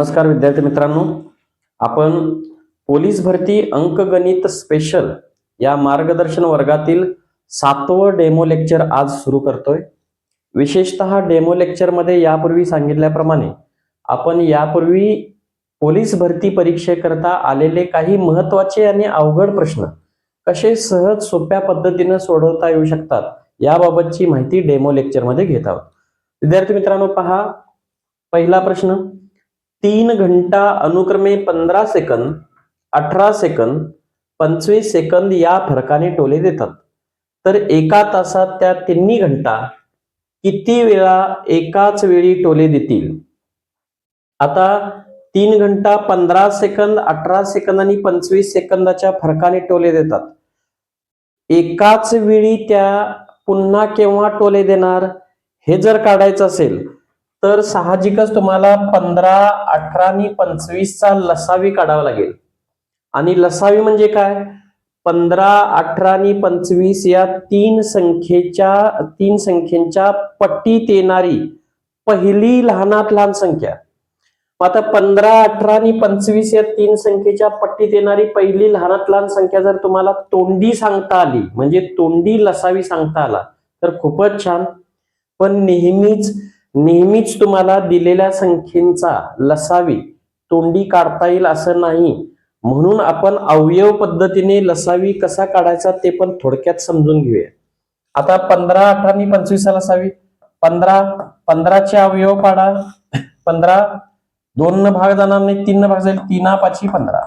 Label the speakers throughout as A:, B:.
A: नमस्कार विद्यार्थी मित्रांनो, आपण पोलीस भरती अंकगणित स्पेशल या मार्गदर्शन वर्गातील 7वं डेमो लेक्चर आज सुरू करतोय। विशेषतः डेमो लेक्चर मध्ये यापूर्वी सांगितल्याप्रमाणे आपण यापूर्वी पोलीस भरती परीक्षेकरता आलेले काही महत्त्वाचे आणि अवघड प्रश्न कसे सहज सोप्या पद्धतीने सोडवता येऊ शकतात याबाबतची माहिती डेमो लेक्चर मध्ये घेत आहोत। विद्यार्थी मित्रांनो, पहा, पहिला प्रश्न, 3 घंटा अनुक्रमे 15 सेकंद, 18 सेकंद, 25 सेकंद या फरकाने टोले देतात, तर एका तासात त्या तिन्ही घंटा किती वेळा एकाच वेळी टोले देतील? आता 3 घंटा 15 सेकंद, 18 सेकंद आणि 25 सेकंदाच्या फरकाने टोले देतात, एकाच वेळी त्या पुन्हा केव्हा टोले देणार हे जर काढायचं असेल तर साहजिकच तुम्हाला 15, 18 आणि 25 चा लसावी काढावा लागेल। आणि लसावी म्हणजे काय? 15, 18 आणि 25 या तीन संख्येच्या पट्टीत येणारी पहिली लहानात लहान संख्या। आता 15, 18 आणि 25 या तीन संख्येच्या पट्टीत येणारी पहिली लहानात लहान संख्या जर तुम्हाला तोंडी सांगता आली, म्हणजे तोंडी लसावी सांगता आला, तर खूपच छान। पण नेहमीच तुम्हाला दिलेल्या संख्येचा लसावी तोंडी काढता येईल असं नाही, म्हणून आपण अवयव पद्धतीने लसावी कसा काढायचा ते पण थोडक्यात समजून घेऊया। आता 15, 18 आणि 25 लसावी, 15 चे अवयव काढा। 15 2 न भाग जाणार नाही, 3 न भाग जाईल, 3 5 15।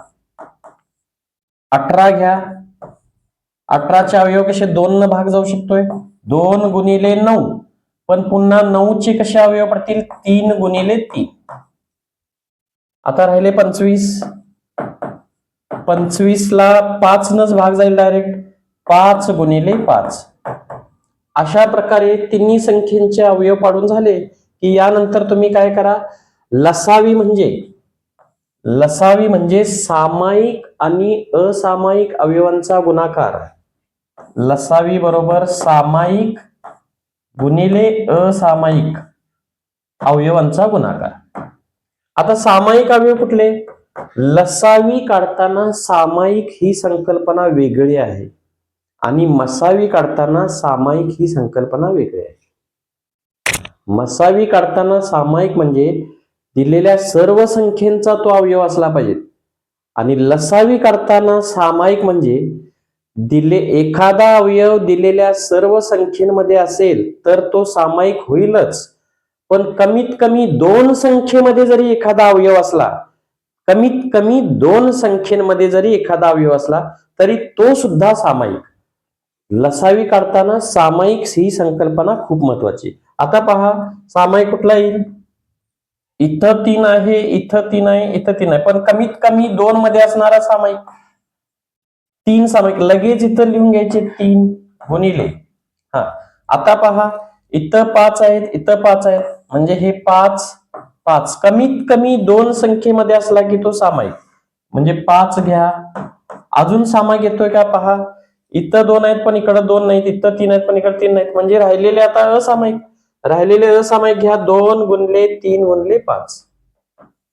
A: 18 घ्या, 18 चे अवयव कसे 2 न भाग जाऊ शकतोय, 2 गुणिले 9, पण पुन्हा 9 चे कसे अवयव पडतील, 3 गुणिले 3। आता राहिले 25 ला 5 नच भाग जाईल डायरेक्ट, 5 गुणिले 5। अशा प्रकारे तिन्ही संख्येचे अवयव पाडून झाले की यानंतर तुम्ही काय करा, लसावी म्हणजे सामायिक आणि असामायिक अवयवांचा गुणाकार। लसावी बरोबर सामायिक गुणिले असामायिक अवयवांचा गुणाकार। आता सामायिक अवयव कुठले? लसावी काढताना सामायिक ही संकल्पना वेगळी आहे आणि मसावी काढताना सामायिक ही संकल्पना वेगळी आहे। मसावी काढताना सामायिक म्हणजे दिलेल्या सर्व संख्येचा तो अवयव असला पाहिजे, आणि लसावी काढताना सामायिक म्हणजे एखादा अवयव दिलेल्या सर्व संख्येमध्ये असेल तर तो सामायिक होईलच, पण कमीत कमी 2 संख्येमध्ये जरी एखादा अवयव असला, तरी तो सुद्धा सामायिक। लसावी काढताना सामायिक ही संकल्पना खूप महत्वाची। आता पहा, सामायिक कुठला येईल? इथं 3 आहे, इथं 3 आहे, इथं 3 आहे, पण कमीत कमी 2 मध्ये असणारा सामायिक 3 सामायिक। लगेच इथं लिहून घ्यायचे 3 गुणिले, आता पहा, इथं 5 आहेत, इथं 5 आहेत, म्हणजे हे 5 कमीत कमी 2 संख्येमध्ये असला की तो सामायिक, म्हणजे 5 घ्या। अजून सामायिक येतोय का पहा, इथं 2 आहेत पण इकडे 2 नाहीत, इथं 3 आहेत पण इकडे 3 नाहीत, म्हणजे राहिलेले आता असामायिक। राहिलेले असामायिक घ्या, 2 गुणिले 3 गुणिले 5,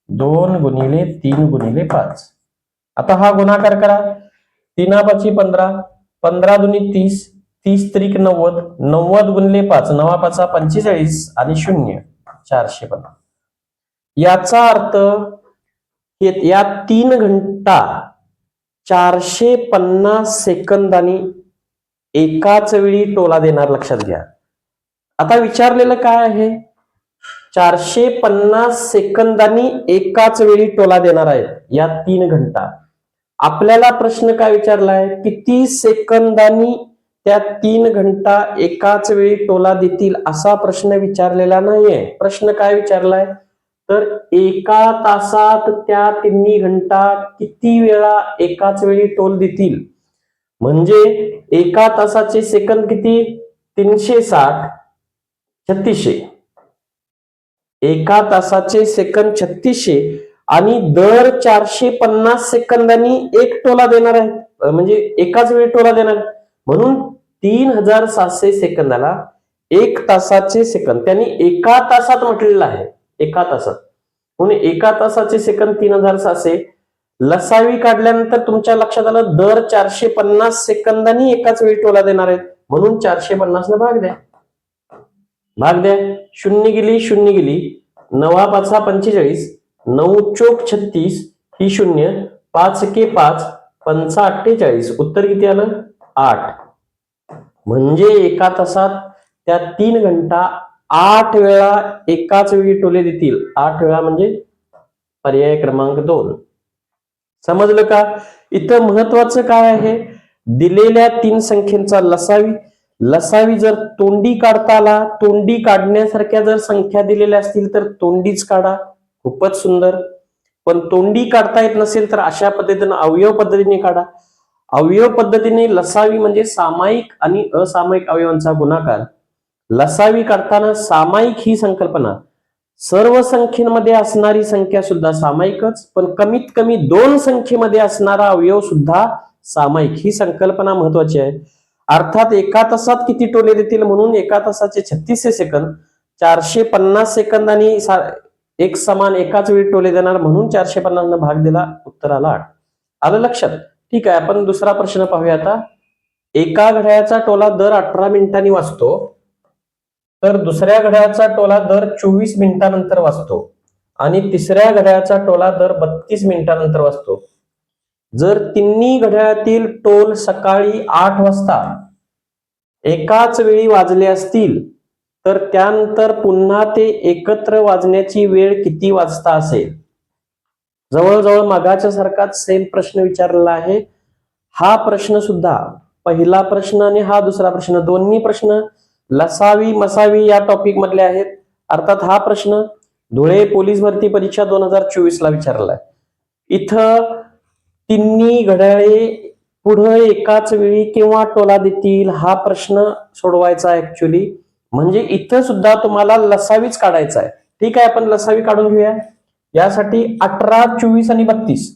A: 2 गुणिले 3 गुणिले 5। आता हा गुणाकार करा, 3 5 15, 15 दुनी 30, 30 त्रिक 90, 90 गुणिले 5, 9 5 45 आणि 0 450। याचा अर्थ या 3 घंटा 450 सेकंदांनी एकाच वेळी टोला देणार, लक्षात घ्या। आता विचारलेलं काय आहे? 450 सेकंदांनी एकाच वेळी टोला देणार आहे या 3 घंटा। आपल्याला प्रश्न काय विचारलाय? किती सेकंदांनी त्या 3 घंटा एकाच वेळी टोला देतील असा प्रश्न विचारलेला नाहीये। प्रश्न काय विचारलाय? तर एका तासात त्या तिन्ही घंटा किती वेळा एकाच वेळी टोल देतील, म्हणजे एका तासाचे सेकंद किती? 360, 3600। एका तासाचे सेकंद 3600 आणि दर 450 सेकंदांनी एक टोला देणार आहे, म्हणजे एकाच वेळी टोला देणार, म्हणून 3700 सेकंदाला 1 तासाचे सेकंद त्यांनी एका तासात म्हटलेलं आहे, एका तासात। म्हणून एका तासाचे सेकंद 3600. लसावी काढल्यानंतर तुमच्या लक्षात आलं दर 450 सेकंदांनी एकाच वेळी टोला देणार आहेत, म्हणून 450 न भाग द्या. भाग द्या. शून्य गेली, शून्य गेली. 9 5 45, 9 चोक 36, ही शून्य, 5 के 5, 5 48. उत्तर किती आलं? 8. म्हणजे एका तासात त्या 3 घंटा 8 वेळा एकाच वेळी टोले देतील. 8 वेळा म्हणजे पर्याय क्रमांक 2. समजलं का? इथं महत्वाचं काय आहे? दिलेल्या 3 संख्येचा लसावी. लसावी जर तोंडी काढता आला, तोंडी काढण्यासारख्या जर संख्या दिलेल्या असतील तर तोंडीच काढा. खूपच सुंदर. पण तोंडी काढता येत नसेल तर अशा पद्धतीने अवयव पद्धतीने काढा. अवयव पद्धतीने लसावी म्हणजे सामायिक आणि असामायिक अवयवांचा गुणाकार. लसावी काढताना सामायिक ही संकल्पना, सर्व संख्येमध्ये असणारी संख्या सुद्धा सामायिकच, पण कमीत कमी 2 संख्येमध्ये असणारा अवयव सुद्धा सामायिक, ही संकल्पना महत्वाची आहे. अर्थात एका तासात किती टोले देतील, म्हणून एका तासाचे 36 सेकंद 450 सेकंदांनी एक समान एकाच वेळी टोले देणार, म्हणून 450 न भाग दिला. उत्तर आला 8. आलं लक्षात? ठीक आहे. आपण दुसरा प्रश्न पाहूया आता. एका घड्याळाचा टोला दर 18 मिनिटांनी वाजतो, तर दुसऱ्या घड्याळाचा टोला दर 24 मिनिटांनंतर वाजतो आणि तिसऱ्या घड्याळाचा टोला दर 32 मिनिटांनंतर वाजतो. जर तिन्ही घड्याळातील टोल सकाळी 8 वाजता एकाच वेळी वाजले असतील तर त्यानंतर पुन्हा ते एकत्र वाजण्याची वेळ किती वाजता असेल? जवळजवळ मगाच्या सारखाच सेम प्रश्न विचारलेला आहे. हा प्रश्न सुद्धा, पहिला प्रश्न आणि हा दुसरा प्रश्न, दोन्ही प्रश्न लसावी मसावी या टॉपिक मधले आहेत. अर्थात हा प्रश्न धुळे पोलीस भरती परीक्षा 2024 ला विचारलाय. इथं तिन्ही घड्याळे पुढे एकाच वेळी केव्हा टोला देतील हा प्रश्न सोडवायचा ऍक्च्युली. म्हणजे इथं सुद्धा तुम्हाला लसावीच काढायचा आहे. ठीक आहे, आपण लसावी काढून घेऊया. यासाठी 18, 24 आणि 32.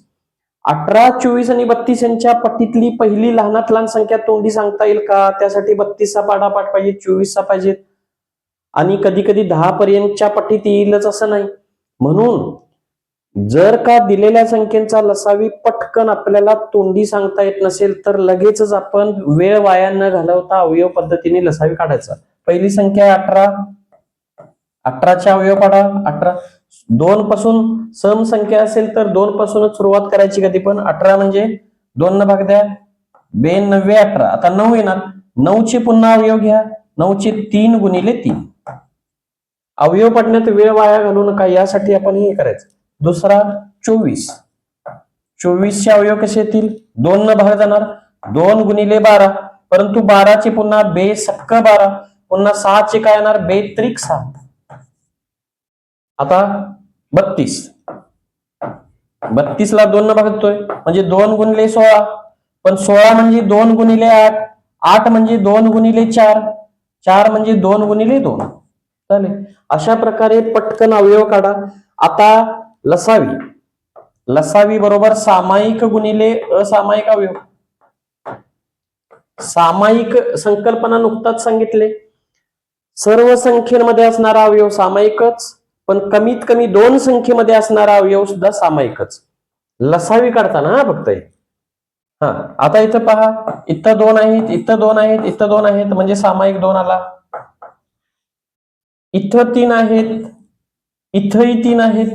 A: 18, 24 आणि 32 यांच्या पट्टीतली पहिली लहानात लहान संख्या तोंडी सांगता येईल का? त्यासाठी 32 चा पाडापाठ पाहिजे, 24 चा पाहिजे, आणि कधी कधी 10 पर्यंतच्या पट्टीत येईलच असं नाही. म्हणून जर का दिलेल्या संख्येचा लसावी पटकन आपल्याला तोंडी सांगता येत नसेल तर लगेचच आपण वेळ वाया न घालवता अवयव पद्धतीने लसावी काढायचा. पहिली संख्या 18. 18च्या अवयव काढा. 18 2 पासून सम संख्या असेल तर 2 पासूनच सुरुवात करायची कधी पण. 18 म्हणजे 2 न भाग द्या, 2 9 18. आता 9 येणार. 9 चे पुन्हा अवयव घ्या. 9 चे 3 गुणिले 3. अवयव पडण्यात वेळ वाया घालू नका, यासाठी आपण हे करायचं. दुसरा 24. 24 चे अवयव कसे येतील? 2 न भाग जाणार, 2 गुणिले 12. परंतु 12 चे पुन्हा बे सक्क 12, पुन्हा 6 चे काय येणार? बे त्रिक 6. आता 32. 32 ला 2 न भागतोय म्हणजे 2 गुणिले 16, पण 16 म्हणजे 2 गुणिले 8, 8 म्हणजे 2 गुणिले 4, 4 म्हणजे 2 गुणिले 2. चालेल. अशा प्रकारे पटकन अवयव काढा. आता लसावी. लसावी बरोबर सामायिक गुणिले असामायिक अवयव. सामायिक संकल्पना नुकताच सांगितले. सर्व संख्येमध्ये असणारा अवयव सामायिकच, पण कमीत कमी 2 संख्येमध्ये असणारा अवयव सुद्धा सामायिकच. लसावी काढताना फक्त हा. आता इथं पहा, इथं 2 आहेत, इथं 2 आहेत, इथं 2 आहेत, म्हणजे सामायिक 2 आला. इथं 3 आहेत, इथंही 3 आहेत,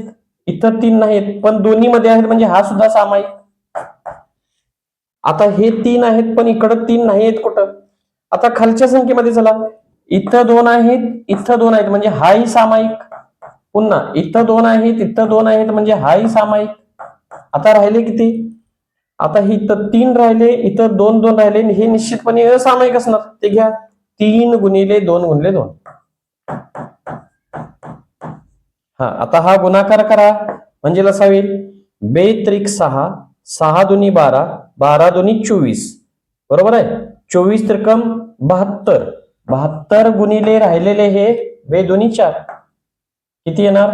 A: इथं 3 नाहीत, पण दोन्ही मध्ये आहेत म्हणजे हा सुद्धा सामायिक. आता हे 3 आहेत पण इकडं 3 नाही आहेत कुठं. आता खालच्या संख्येमध्ये चला, इथं 2 आहेत, इथं 2 आहेत, म्हणजे हाही सामायिक. पुन्हा इथं 2 आहेत, इथं 2 आहेत, म्हणजे हाही सामायिक. आता राहिले किती? आता ही इथं 3 राहिले, इथं 2 2 राहिले, हे निश्चितपणे असामायिक असणार. ते घ्या, 3 गुणिले 2 गुणिले 2. हा. आता हा गुणाकार करा म्हणजे लसावी येईल. बे त्रिक 6, 6 दुनी 12, 12 दुनी 24. बरोबर आहे. 24 त्रिकम 72, 72 गुणिले राहिलेले हे बे दुनी 4. किती येणार?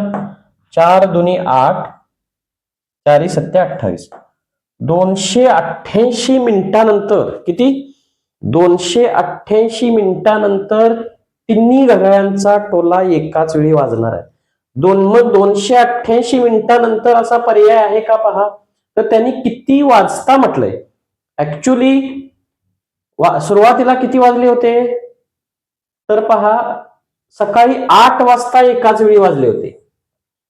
A: 4 दुनी 8, 4 7 28. 288 मिनिटानंतर किती? 288 मिनिटानंतर तिन्ही घड्याळांचा टोला एकाच वेळी वाजणार आहे. मग 288 मिनिटानंतर असा पर्याय आहे का पहा. तर त्यांनी किती वाजता म्हटलंय. ऍक्च्युली सुरुवातीला किती वाजले होते, तर पहा सकाळी 8 वाजता एकाच वेळी वाजले होते.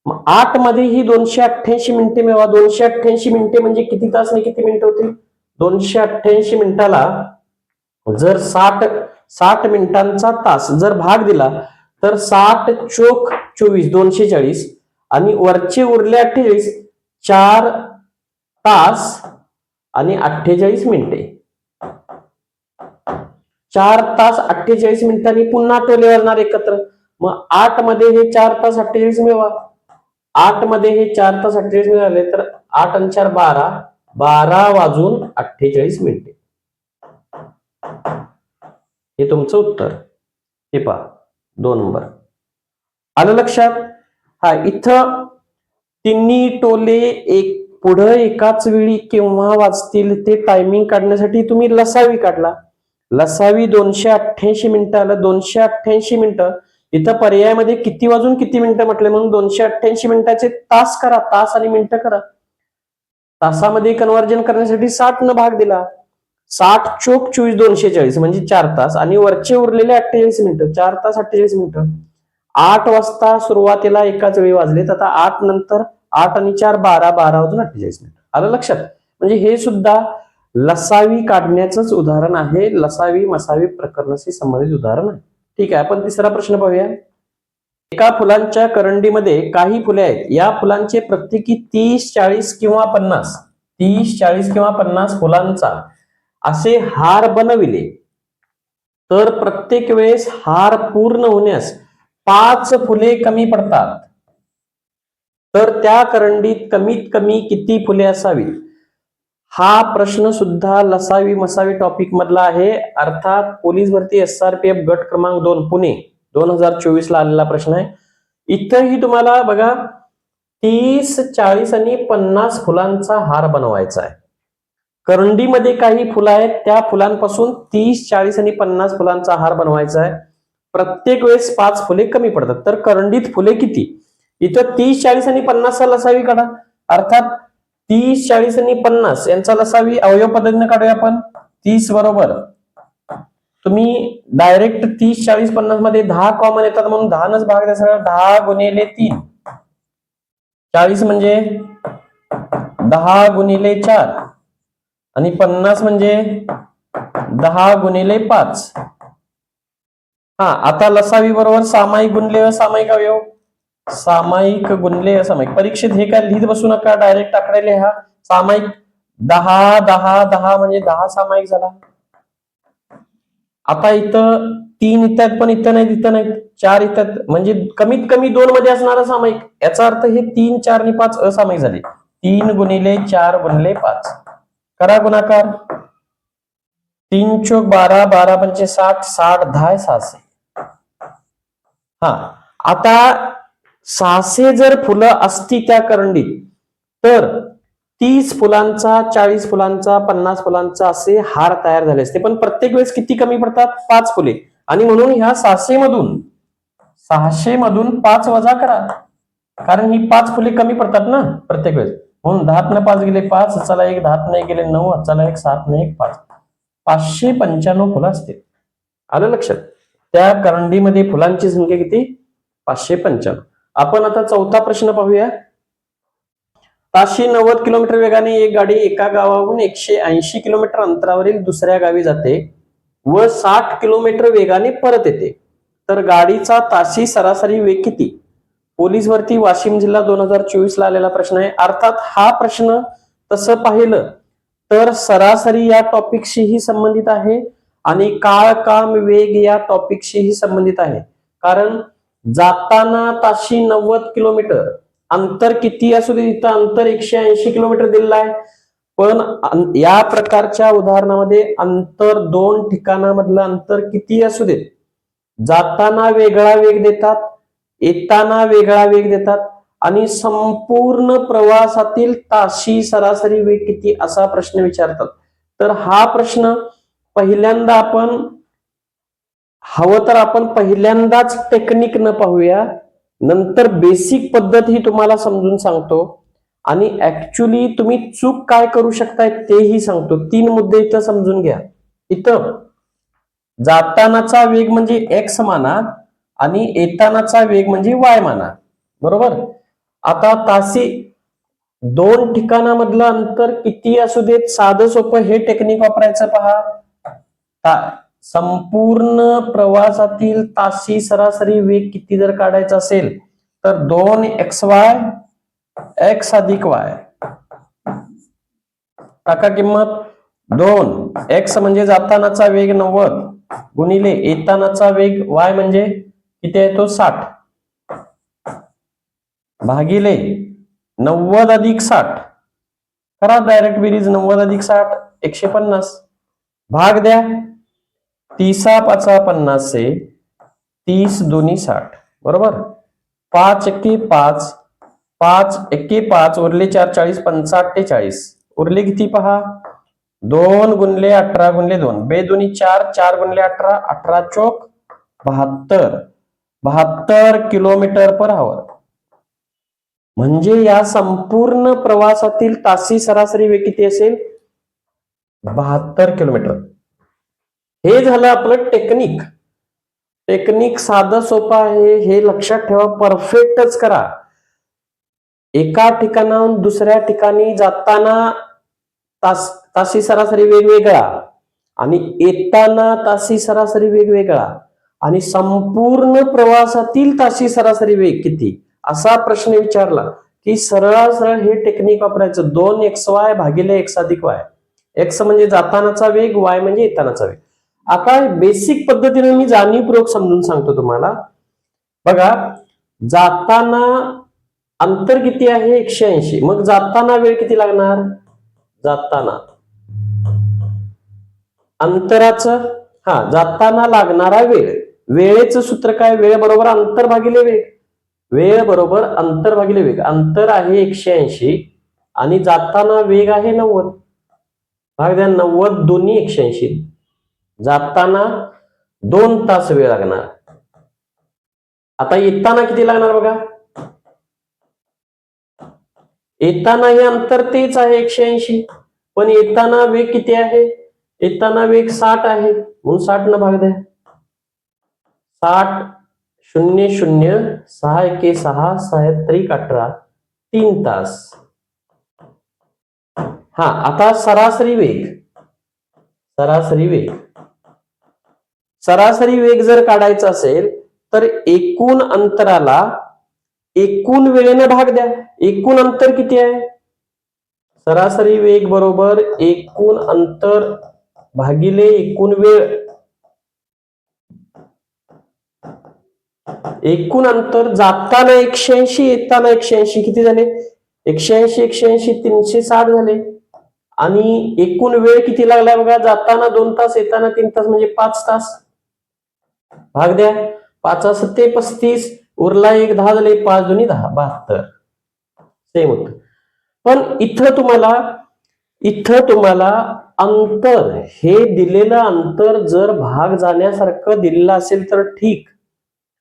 A: मग 8 मध्ये ही 288 मिनिटे मिळवा. 288 मिनिटे म्हणजे किती तास आणि किती मिनिटं होतील. 288 मिनिटाला जर 60 मिनिटांचा तास जर भाग दिला तर 60 चोक 24 240 आणि वरचे उरले 48 4 तास आणि 48 मिनिटे. 4 तास 48 मिनिटांनी पुन्हा टोले वाजणार एकत्र. मग 8 मध्ये हे 4 तास 48 मिळवा. 8 मध्ये हे 4 तास 48 मिळाले तर 8 आणि 4 12 12 वाजून 48 मिनिटे. हे तुमचं उत्तर. हे पहा 2 नंबर. आलं लक्षात. हा इथं तिन्ही टोले पुढं एकाच वेळी केव्हा वाजतील ते टायमिंग काढण्यासाठी तुम्ही लसावी काढला. लसावी 288 मिनिटं आलं. 288 मिनिटं इथं पर्यायामध्ये किती वाजून किती मिनिटं म्हटले म्हणून 288 मिनिटाचे तास करा. तास आणि मिनिटं करा. तासामध्ये कन्व्हर्जन करण्यासाठी 60 न भाग दिला. 60 चोक 24 240 म्हणजे 4 तास आणि वरचे उरलेले 48 मिनिटं. 4 तास 48 मिनिटं. 8 वाजता सुरुवातीला एकाच वेळी वाजलेत. आता 8 नंतर 8 आणि 4 12 12 वाजून 48 मिनिटं. आलं लक्षात. म्हणजे हे सुद्धा लसावी काढण्याचंच उदाहरण आहे. लसावी मसावी प्रकरणाशी संबंधित उदाहरण आहे. ठीक आहे. आपण तिसरा प्रश्न पाहूया. एका फुलांच्या करंडीमध्ये काही फुले आहेत. या फुलांचे प्रत्येकी 30 40 किंवा 50 30 40 किंवा 50 फुलांचा असे हार बनविले तर प्रत्येक वेळेस हार पूर्ण होण्यास 5 फुले कमी पडतात. तर त्या करंडीत कमीत कमी किती फुले असावीत. हा प्रश्न सुद्धा लसावी मसावी टॉपिक मधला आहे. अर्थात पोलीस भरती SRPF गट क्रमांक 2 पुणे 2024 ला आलेला प्रश्न आहे. इथंही तुम्हाला बघा 30 40 आणि 50 फुलांचा हार बनवायचा आहे. करंडीमध्ये काही फुलं आहेत. त्या फुलांपासून 30 40 आणि 50 फुलांचा हार बनवायचा आहे. प्रत्येक वेळेस 5 फुले कमी पडतात. तर करंडीत फुले किती. इथं 30 40 आणि 50 लसावी काढा. अर्थात 30 40 आणि 50 यांचा लसावी अवयव पद्धतीने काढूया आपण. 30 बरोबर तुम्ही डायरेक्ट 30 40 50 मध्ये 10 कॉमन येतात म्हणून 10 नच भाग द्या. 10 गुणिले 3 40 म्हणजे 10 गुणिले 4 आणि 50 म्हणजे 10 गुणिले 5. हा आता लसावी बरोबर सामायिक गुणले असामायिक अवयव. सामायिक गुणले असामायिक. परीक्षेत हे काय लिहित बसू नका. डायरेक्ट आकडे लिहा. सामायिक 10 10 10 म्हणजे 10 सामायिक झाला. आता इथं 3 इथं पण इथं नाही तिथं नाही 4 इथं म्हणजे कमीत कमी 2 मध्ये असणारा सामायिक. याचा अर्थ हे 3 4 आणि 5 असामायिक झाले. 3 गुणिले 4 गुणिले 5 करा गुणाकार. 3 चोक 12 12 पंचे 60 60 10 600. हा आता 600 जर फुलं असती त्या करंडीत तर 30 फुलांचा 40 फुलांचा 50 फुलांचा असे हार तयार झाले असते. पण प्रत्येक वेळेस किती कमी पडतात 5 फुले. आणि म्हणून ह्या 600 मधून 5 वजा करा. कारण ही 5 फुले कमी पडतात ना प्रत्येक वेळेस. म्हणून 10 पाच गेले 5. चला एक 10 गेले 9. चला एक 7 एक 5 595 फुलं असतील. आलं लक्षात. त्या करंडीमध्ये फुलांची संख्या किती 595. आपण आता चौथा प्रश्न पाहूया. ताशी 90 किलोमीटर वेगाने एक गाडी एका गावाहून 180 किलोमीटर अंतरावरील दुसऱ्या गावी जाते व 60 किलोमीटर वेगाने परत येते. तर गाडीचा ताशी सरासरी वेग किती. पोलीस भरती वाशिम जिल्हा 2024 ला आलेला प्रश्न आहे. अर्थात हा प्रश्न तसं पाहिलं तर सरासरी या टॉपिकशीही संबंधित आहे आणि काळ काम वेग या टॉपिकशीही संबंधित आहे. कारण जाताना ताशी 90 किलोमीटर अंतर किती असू दे तिथं अंतर 180 किलोमीटर दिलेलं आहे. पण या प्रकारच्या उदाहरणामध्ये अंतर 2 ठिकाणामधलं अंतर किती असू दे जाताना वेगळा वेग देतात येताना वेगळा वेग देतात आणि संपूर्ण प्रवासातील ताशी सरासरी वेग किती असा प्रश्न विचारतात. तर हा प्रश्न पहिल्यांदा आपण हवं तर आपण पहिल्यांदाच टेक्निक न पाहूया. नंतर बेसिक पद्धत ही तुम्हाला समजून सांगतो आणि ऍक्च्युली तुम्ही चूक काय करू शकताय तेही सांगतो. 3 मुद्दे इथं समजून घ्या. इथं जातानाचा वेग म्हणजे एक्स माना आणि येतानाचा वेग म्हणजे वाय माना. बरोबर. आता तासी 2 ठिकाणामधलं अंतर किती असू देत, साधं सोपं हे टेक्निक वापरायचं पहा. संपूर्ण प्रवासातील तासी सरासरी वेग किती जर काढायचा असेल तर 2xy x अधिक y. टाका किंमत. 2x म्हणजे जातानाचा वेग 90 गुणिले येतानाचा वेग y म्हणजे किती आहे तो 60 भागिले 90 अधिक 60. करा डायरेक्ट बेरीज. 90 अधिक 60 150. भाग द्या. 30 5 50 से 30 दोन्ही 60. बरोबर. 5 एके 5 5 एके 5 उरले 4 40 5 48 उरले किती पहा. 2 गुणले 18 गुणले 2 बे दोन्ही 4 4 गुणले 18 18 चोक 72 72 किलोमीटर पर आवर. म्हणजे या संपूर्ण प्रवासातील तासी सरासरी वेग किती असेल 72 किलोमीटर. हे झालं आपलं टेक्निक. टेक्निक साधं सोपं आहे, हे लक्षात ठेवा. परफेक्टच करा. एका ठिकाणाहून दुसऱ्या ठिकाणी जाताना तासी सरासरी वेगवेगळा आणि येताना तासी सरासरी वेगवेगळा आणि संपूर्ण प्रवासातील तासी सरासरी वेग किती असा प्रश्न विचारला की सरळ सरळ हे टेक्निक वापरायचं. 2xy भागिले x अधिक y. x म्हणजे जातानाचा वेग, y म्हणजे येतानाचा वेग. आता बेसिक पद्धतीने मी जाणीवपूर्वक समजून सांगतो तुम्हाला. बघा, जाताना अंतर किती आहे 180. मग जाताना वेळ किती लागणार. जाताना अंतराचं जाताना लागणारा वेळ. वेळेचं सूत्र काय. वेळ बरोबर अंतर भागिले वेग. वेळ बरोबर अंतर भागिले वेग. अंतर आहे 180 आणि जाताना वेग आहे 90. भाग द्या. 90 दोन्ही 180. जाताना 2 तास वेळ लागणार. आता येताना किती लागणार बघा. येताना हे अंतर तेच आहे 180 पण येताना वेग किती आहे. येताना वेग 60 आहे म्हणून 60 न भाग द्या. 60 0 0 6 एके 6 6 त्रिक 18 3 तास. आता सरासरी वेग. सरासरी वेग सरासरी वेग जर काढायचा असेल तर एकूण अंतराला एकूण वेळेने भाग द्या. एकूण अंतर किती आहे. सरासरी वेग बरोबर एकूण अंतर भागिले एकूण वेळ. एकूण अंतर जाताना 180 येताना 180 किती झाले 180 180 360 झाले. आणि एकूण वेळ किती लागलाय बघा. जाताना 2 तास येताना 3 तास म्हणजे 5 तास. भाग द्या. 5 7 35 उरला 1 10 झाले. 5 दोन्ही 10 72 सेम होत. पण इथं तुम्हाला अंतर हे दिलेलं अंतर जर भाग जाण्यासारखं दिलेलं असेल तर ठीक.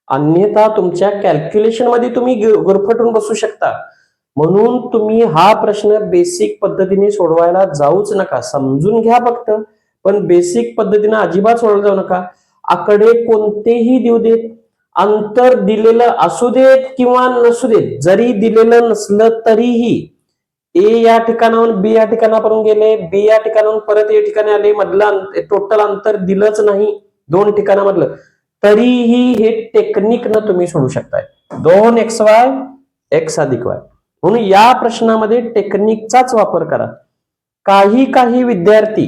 A: अन्यथा तुमच्या कॅल्क्युलेशन मध्ये तुम्ही गुरफटून बसू शकता. म्हणून तुम्ही हा प्रश्न बेसिक पद्धतीने सोडवायला जाऊच नका. समजून घ्या फक्त, पण बेसिक पद्धतीने अजिबात सोडवलं जाऊ नका. आकडे कोणतेही देऊ देत, अंतर दिलेलं असू देत किंवा नसू देत, जरी दिलेलं नसलं तरीही ए या ठिकाणाहून बी या ठिकाणापर्यंत गेले, बी या ठिकाणाहून परत या ठिकाणी आले, मधलं टोटल अंतर दिलंच नाही 2 ठिकाणामधलं, तरीही हे टेक्निक न तुम्ही सोडू शकताय. 2xy x अधिक y. म्हणून या प्रश्नामध्ये टेक्निकचाच वापर करा. काही विद्यार्थी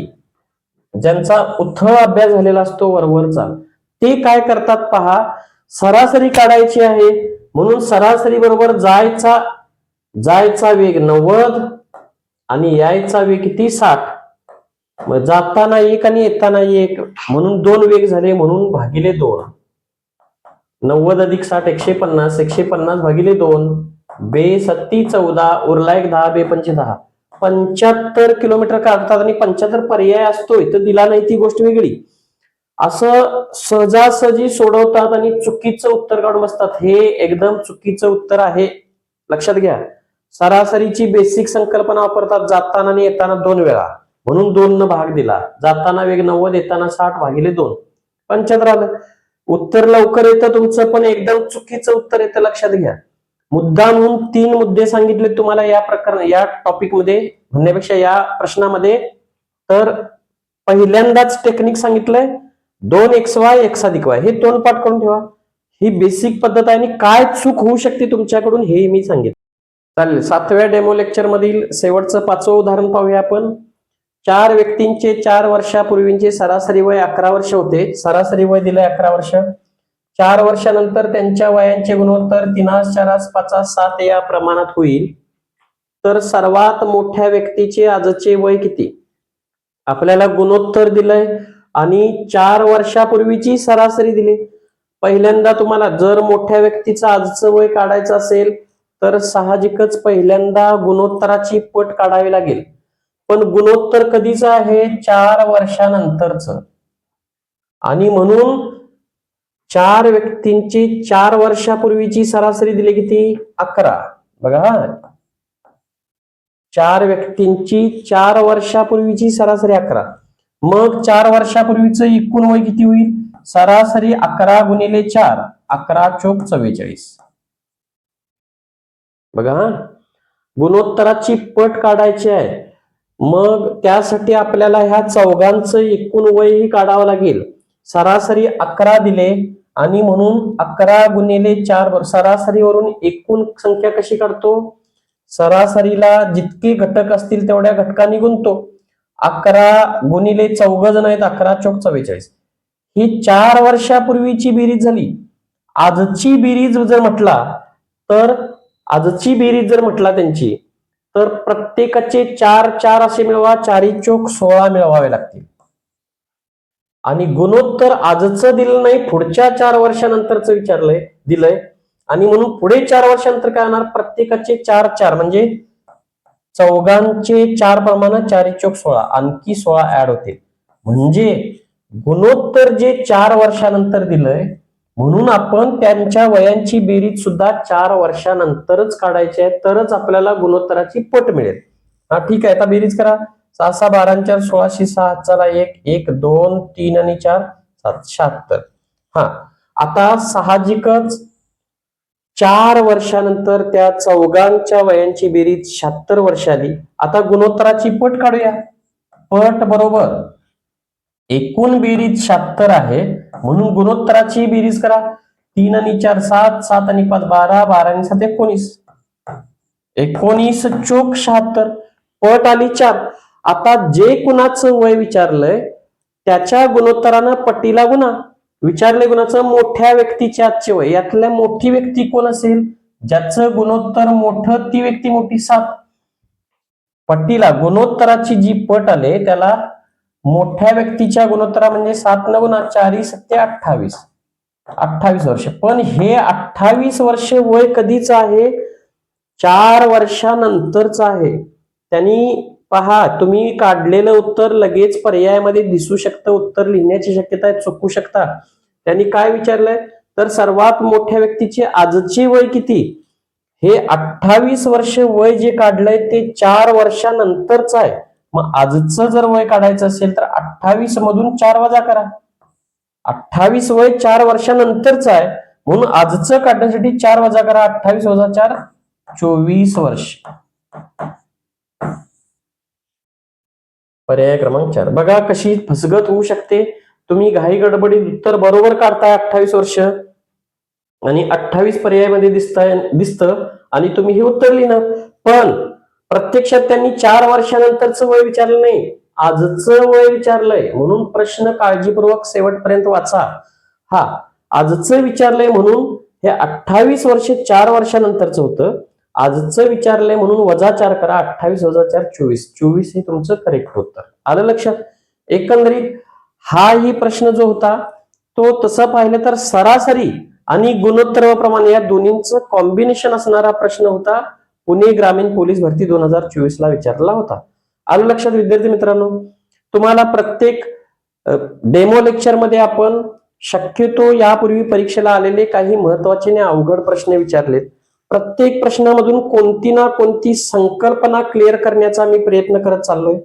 A: ज्यांचा उथळ अभ्यास झालेला असतो वरवरचा, ते काय करतात पहा. सरासरी काढायची आहे म्हणून सरासरी बरोबर जायचा वेग 90 आणि यायचा वेग किती 60. मग जाताना 1 आणि येताना 1 म्हणून 2 वेग झाले म्हणून भागिले 2. 90 अधिक 60 150 150 भागिले 2 बे 7 14 उरला 1 10 बे 5 10 75 किलोमीटर काढतात. आणि 75 पर्याय असतो इथं दिला नाही ती गोष्ट वेगळी. असं सहजासहजी सोडवतात आणि चुकीचं उत्तर काढून बसतात. हे एकदम चुकीचं उत्तर आहे, लक्षात घ्या. सरासरीची बेसिक संकल्पना वापरतात जाताना आणि येताना 2 वेळा, म्हणून 2 न भाग दिला. जाताना वेग 90, येताना 60/2. 75 आलं. उत्तर लवकर येतं तुमचं, पण एकदम चुकीचं उत्तर येतं, लक्षात घ्या. मुद्दा म्हणून 3 मुद्दे सांगितले तुम्हाला या या टॉपिक मध्ये म्हणण्यापेक्षा या प्रश्नामध्ये. तर पहिल्यांदाच टेक्निक सांगितलंय 2xy x+y, हे तोंडपाठ करून ठेवा. ही बेसिक पद्धत आहे आणि काय चूक होऊ शकते तुमच्याकडून हे मी सांगितलं. चालेल. 7व्या डेमो लेक्चर मधील शेवटचं 5वं उदाहरण पाहूया आपण. 4 व्यक्तींचे 4 वर्षापूर्वीचे सरासरी वय 11 वर्ष होते. सरासरी वय दिलंय 11 वर्ष. 4 वर्षानंतर त्यांच्या वयांचे गुणोत्तर 3:4:5:7 या प्रमाणात होईल. तर सर्वात मोठ्या व्यक्तीचे आजचे वय किती? आपल्याला गुणोत्तर दिलंय आणि 4 वर्षापूर्वीची सरासरी दिली. पहिल्यांदा तुम्हाला जर मोठ्या व्यक्तीचं आजचं वय काढायचं असेल तर साहजिकच पहिल्यांदा गुणोत्तराची पट काढावी लागेल. पण गुणोत्तर कधीच आहे? 4 वर्षानंतरचं. आणि म्हणून 4 व्यक्तींची 4 वर्षापूर्वीची सरासरी दिली किती? 11. बघा, 4 व्यक्तींची 4 वर्षापूर्वीची सरासरी 11. मग 4 वर्षापूर्वीचं एकूण वय किती होईल? सरासरी 11 गुणिले 4, 11 चोक 44. बघा, गुणोत्तराची पट काढायची आहे. मग त्यासाठी आपल्याला ह्या चौघांचं एकूण वयही काढावं लागेल. सरासरी 11 दिले आणि म्हणून 11 गुणिले 4, सरासरीवरून एकूण संख्या कशी काढतो? सरासरीला जितके घटक असतील तेवढ्या घटकांनी गुणतो. 11 गुणिले 4 जण आहेत, 11 चोक 44. ही 4 वर्षापूर्वीची बेरीज झाली. आजची बेरीज जर म्हटला त्यांची, तर प्रत्येकाचे 4 असे मिळवा, 4 चोक 16 मिळवावे लागतील. आणि गुणोत्तर आजचं दिलं नाही, पुढच्या 4 वर्षानंतरचं दिलंय. आणि म्हणून पुढे 4 वर्षानंतर काय होणार? प्रत्येकाचे 4 म्हणजे चौघांचे 4 प्रमाणात 4 चोक 16, आणखी 16 ऍड होतील. म्हणजे गुणोत्तर जे 4 वर्षानंतर दिलंय, म्हणून आपण त्यांच्या वयांची बेरीज सुद्धा 4 वर्षानंतरच काढायची आहे, तरच आपल्याला गुणोत्तराची पट मिळेल. हा, ठीक आहे. आता बेरीज करा. 6 6 12 4 16 6 चला 1 1 2 3 आणि 4 7 76. हा, आता साहजिकच 4 वर्षानंतर त्या चौघांच्या वयांची बेरीज 76 वर्ष आली. आता गुणोत्तराची पट काढूया. पट बरोबर एकूण बेरीज 76 आहे, म्हणून गुणोत्तराची बेरीज करा. 3 आणि 4 7, 7 आणि 5 12, 12 आणि 7 19, 19 चोक 76. पट आली 4. आता जे कुणाचं वय विचारलंय त्याच्या गुणोत्तरानं पटीला गुणा. विचारले गुणाचं मोठ्या व्यक्तीचे आजचे वय. यातल्या मोठी व्यक्ती कोण असेल? ज्याचं गुणोत्तर मोठं ती व्यक्ती मोठी. 7 पट्टीला गुणोत्तराची जी पट आले त्याला मोठ्या व्यक्तीच्या गुणोत्तरा म्हणजे 7 न गुणा, 4 7 28, 28 वर्ष. पण हे 28 वर्ष वय कधीच आहे? 4 वर्षानंतरच आहे. त्यांनी पहा, तुम्ही काढलेलं उत्तर लगेच पर्यायामध्ये दिसू शकतं. उत्तर लिहिण्याची शक्यता आहे, चुकू शकता. त्यांनी काय विचारलंय? तर सर्वात मोठ्या व्यक्तीचे आजचे वय किती? हे 28 वर्ष वय जे काढलंय ते 4 वर्षानंतरच आहे. मग आजचं जर वय काढायचं असेल तर 28 मधून 4 वजा करा. 28 वय 4 वर्षानंतरच आहे, म्हणून आजचं काढण्यासाठी 4 वजा करा. 28 वजा 4 24 वर्ष. पर्याय क्रमांक 4. बघा कशी फसगत होऊ शकते. तुम्ही घाई गडबडीत उत्तर बरोबर काढताय 28 वर्ष आणि 28 पर्यायामध्ये दिसतं आणि तुम्ही हे उत्तर लिहिणार. पण प्रत्यक्षात त्यांनी 4 वर्षानंतरचं वय विचारलं नाही, आजचं वय विचारलंय. म्हणून प्रश्न काळजीपूर्वक शेवटपर्यंत वाचा. हा, आजचं विचारलंय म्हणून हे 28 वर्ष 4 वर्षानंतरचं होतं. आजचं विचारलंय म्हणून वजा 4 करा. 28 वजा 4 24. 24 हे तुमचं करेक्ट उत्तर. आलं लक्षात? एकंदरीत हा ही प्रश्न जो होता तो तसं पाहिलं तर सरासरी आणि गुणोत्तर प्रमाण या दोन्हींचं कॉम्बिनेशन असणारा प्रश्न होता. पुणे ग्रामीण पोलीस भरती 2024 ला विचारला होता. आलं लक्षात विद्यार्थी मित्रांनो? तुम्हाला प्रत्येक डेमो लेक्चर मध्ये आपण शक्यतो यापूर्वी परीक्षेला आलेले काही महत्वाचे आणि अवघड प्रश्न विचारलेत. प्रत्येक प्रश्नामधून कोणती ना कोणती संकल्पना क्लिअर करण्याचा मी प्रयत्न करत चाललोय.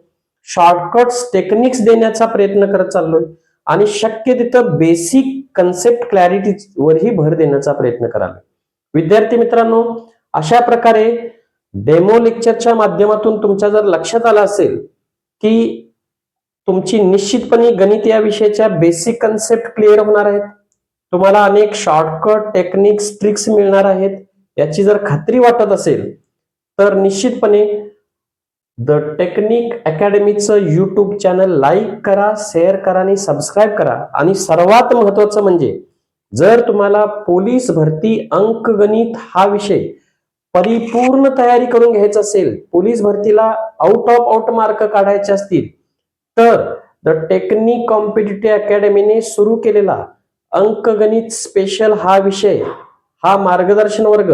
A: शॉर्टकट्स टेक्निक्स देण्याचा प्रयत्न करत चाललोय आणि शक्य तिथं बेसिक कन्सेप्ट क्लॅरिटीवरही भर देण्याचा प्रयत्न करालोय. विद्यार्थी मित्रांनो, अशा प्रकारे डेमो लेक्चरच्या माध्यमातून तुमच्या जर लक्षात आलं असेल की तुमची निश्चितपणे गणित या विषयाच्या बेसिक कन्सेप्ट क्लिअर होणार आहेत, तुम्हाला अनेक शॉर्टकट टेक्निक्स ट्रिक्स मिळणार आहेत, याची जर खात्री वाटत असेल तर निश्चितपणे द टेक्निक अकॅडमीचं युट्यूब चॅनल लाईक करा, शेअर करा आणि सबस्क्राईब करा. आणि सर्वात महत्वाचं म्हणजे जर तुम्हाला पोलीस भरती अंकगणित हा विषय परिपूर्ण तयारी करून घ्यायचा असेल, पोलीस भरतीला आउट ऑफ आउट मार्क काढायचे असतील, तर द टेक्निक कॉम्पिटिटिव्ह अकॅडमीने सुरू केलेला अंकगणित स्पेशल हा विषय, हा मार्गदर्शन वर्ग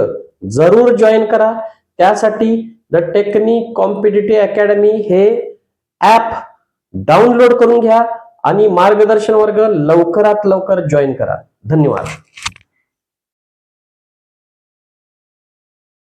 A: जरूर जॉईन करा. त्यासाठी द टेक्निक कॉम्पिटिटिव्ह अकॅडमी हे ऍप डाउनलोड करून घ्या आणि मार्गदर्शन वर्ग लवकरात लवकर जॉईन करा. धन्यवाद.